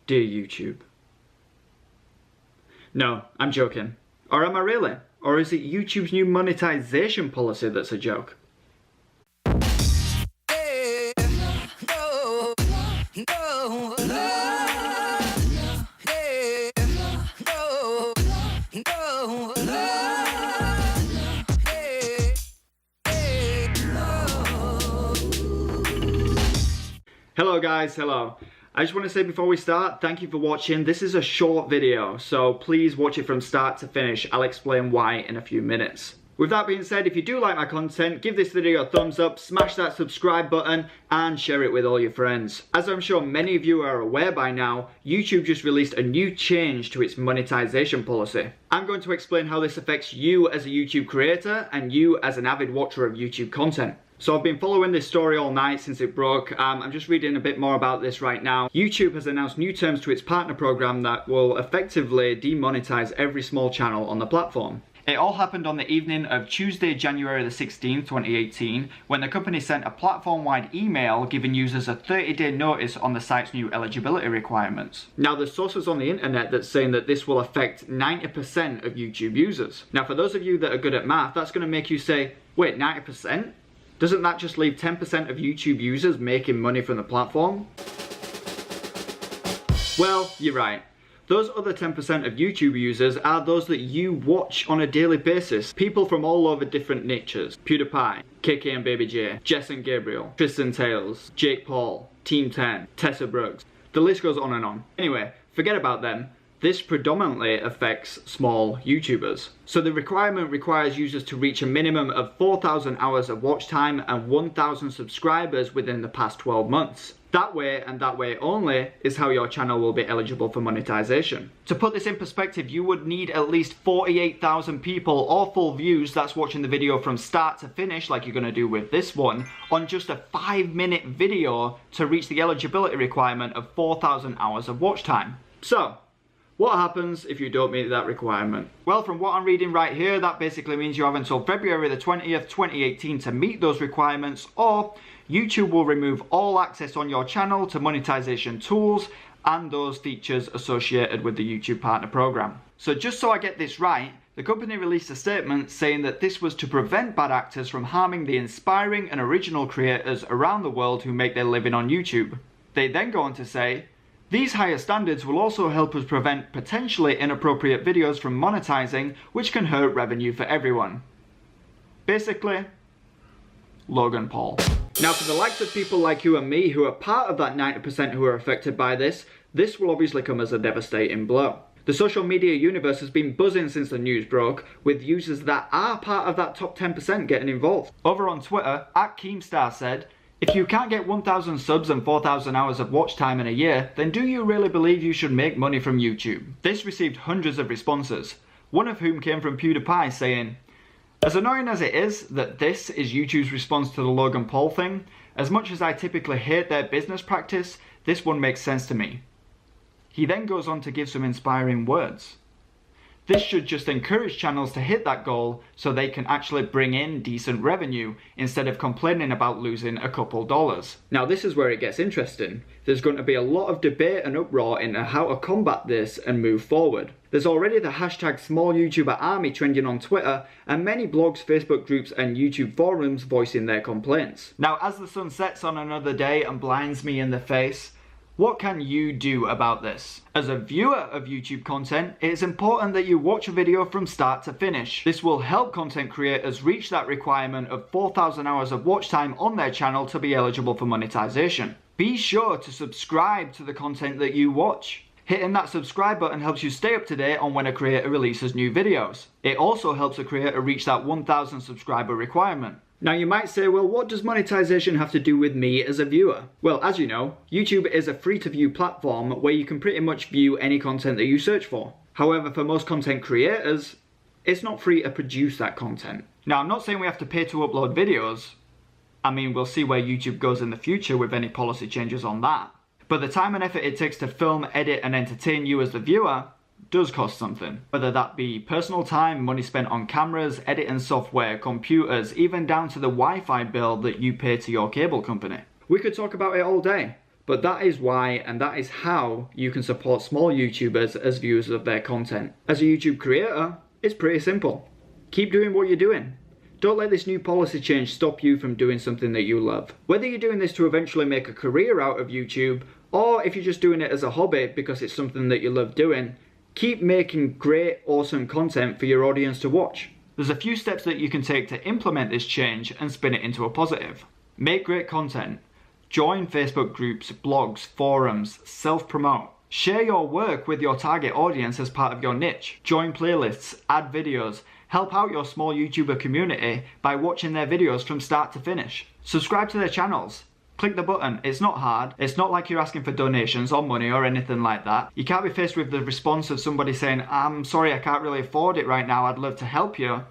Dear YouTube. No, I'm joking. Or am I really? Or is it YouTube's new monetization policy that's a joke? Hello guys, hello. I just want to say before we start, thank you for watching. This is a short video, so please watch it from start to finish. I'll explain why in a few minutes. With that being said, if you do like my content, give this video a thumbs up, smash that subscribe button, and share it with all your friends. As I'm sure many of you are aware by now, YouTube just released a new change to its monetization policy. I'm going to explain how this affects you as a YouTube creator and you as an avid watcher of YouTube content. So I've been following this story all night since it broke. I'm just reading a bit more about this right now. YouTube has announced new terms to its partner program that will effectively demonetize every small channel on the platform. It all happened on the evening of Tuesday, January the 16th, 2018, when the company sent a platform-wide email giving users a 30-day notice on the site's new eligibility requirements. Now, there's sources on the internet that's saying that this will affect 90% of YouTube users. Now, for those of you that are good at math, that's going to make you say, wait, 90%? Doesn't that just leave 10% of YouTube users making money from the platform? Well, you're right. Those other 10% of YouTube users are those that you watch on a daily basis. People from all over different niches. PewDiePie, KK and Baby J, Jess and Gabriel, Tristan Tales, Jake Paul, Team 10, Tessa Brooks. The list goes on and on. Anyway, forget about them. This predominantly affects small YouTubers. So the requirement requires users to reach a minimum of 4,000 hours of watch time and 1,000 subscribers within the past 12 months. That way, and that way only, is how your channel will be eligible for monetization. To put this in perspective, you would need at least 48,000 people or full views that's watching the video from start to finish, like you're going to do with this one, on just a 5-minute video to reach the eligibility requirement of 4,000 hours of watch time. So, what happens if you don't meet that requirement? Well, from what I'm reading right here, that basically means you have until February the 20th, 2018 to meet those requirements, or YouTube will remove all access on your channel to monetization tools and those features associated with the YouTube Partner Program. So just so I get this right, the company released a statement saying that this was to prevent bad actors from harming the inspiring and original creators around the world who make their living on YouTube. They then go on to say, these higher standards will also help us prevent potentially inappropriate videos from monetizing, which can hurt revenue for everyone. Basically, Logan Paul. Now, for the likes of people like you and me who are part of that 90% who are affected by this will obviously come as a devastating blow. The social media universe has been buzzing since the news broke, with users that are part of that top 10% getting involved. Over on Twitter, @Keemstar said, if you can't get 1,000 subs and 4,000 hours of watch time in a year, then do you really believe you should make money from YouTube? This received hundreds of responses, one of whom came from PewDiePie saying, as annoying as it is that this is YouTube's response to the Logan Paul thing, as much as I typically hate their business practice, this one makes sense to me. He then goes on to give some inspiring words. This should just encourage channels to hit that goal so they can actually bring in decent revenue instead of complaining about losing a couple dollars. Now, this is where it gets interesting. There's going to be a lot of debate and uproar into how to combat this and move forward. There's already the hashtag small YouTuber army trending on Twitter and many blogs, Facebook groups and YouTube forums voicing their complaints. Now, as the sun sets on another day and blinds me in the face, what can you do about this? As a viewer of YouTube content, it is important that you watch a video from start to finish. This will help content creators reach that requirement of 4,000 hours of watch time on their channel to be eligible for monetization. Be sure to subscribe to the content that you watch. Hitting that subscribe button helps you stay up to date on when a creator releases new videos. It also helps a creator reach that 1,000 subscriber requirement. Now you might say, well, what does monetization have to do with me as a viewer? Well, as you know, YouTube is a free-to-view platform where you can pretty much view any content that you search for. However, for most content creators, it's not free to produce that content. Now, I'm not saying we have to pay to upload videos. I mean, we'll see where YouTube goes in the future with any policy changes on that. But the time and effort it takes to film, edit, and entertain you as the viewer does cost something. Whether that be personal time, money spent on cameras, editing software, computers, even down to the Wi-Fi bill that you pay to your cable company. We could talk about it all day, But that is why and that is how you can support small YouTubers as viewers of their content. As a YouTube creator, it's pretty simple. Keep doing what you're doing. Don't let this new policy change stop you from doing something that you love. Whether you're doing this to eventually make a career out of YouTube, or if you're just doing it as a hobby because it's something that you love doing, keep making great, awesome content for your audience to watch. There's a few steps that you can take to implement this change and spin it into a positive. Make great content. Join Facebook groups, blogs, forums, self-promote. Share your work with your target audience as part of your niche. Join playlists, add videos, help out your small YouTuber community by watching their videos from start to finish. Subscribe to their channels. Click the button. It's not hard. It's not like you're asking for donations or money or anything like that. You can't be faced with the response of somebody saying, I'm sorry, I can't really afford it right now. I'd love to help you.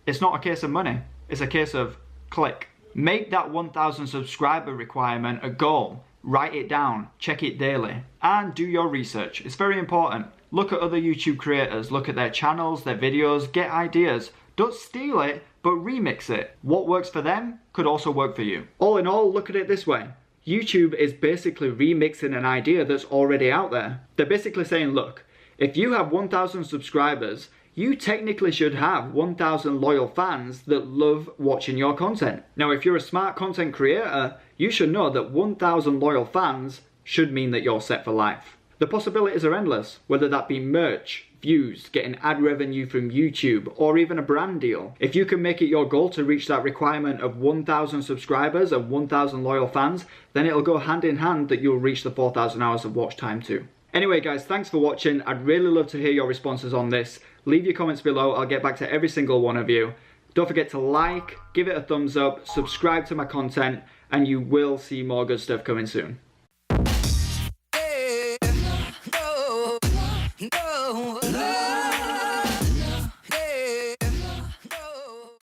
It's not a case of money. It's a case of click. Make that 1,000 subscriber requirement a goal. Write it down. Check it daily. And do your research. It's very important. Look at other YouTube creators. Look at their channels, their videos. Get ideas. Don't steal it, but remix it. What works for them could also work for you. All in all, look at it this way. YouTube is basically remixing an idea that's already out there. They're basically saying, look, if you have 1,000 subscribers, you technically should have 1,000 loyal fans that love watching your content. Now, if you're a smart content creator, you should know that 1,000 loyal fans should mean that you're set for life. The possibilities are endless, whether that be merch, views, getting ad revenue from YouTube, or even a brand deal. If you can make it your goal to reach that requirement of 1,000 subscribers and 1,000 loyal fans, then it'll go hand in hand that you'll reach the 4,000 hours of watch time too. Anyway guys, thanks for watching. I'd really love to hear your responses on this. Leave your comments below. I'll get back to every single one of you. Don't forget to like, give it a thumbs up, subscribe to my content, and you will see more good stuff coming soon. No.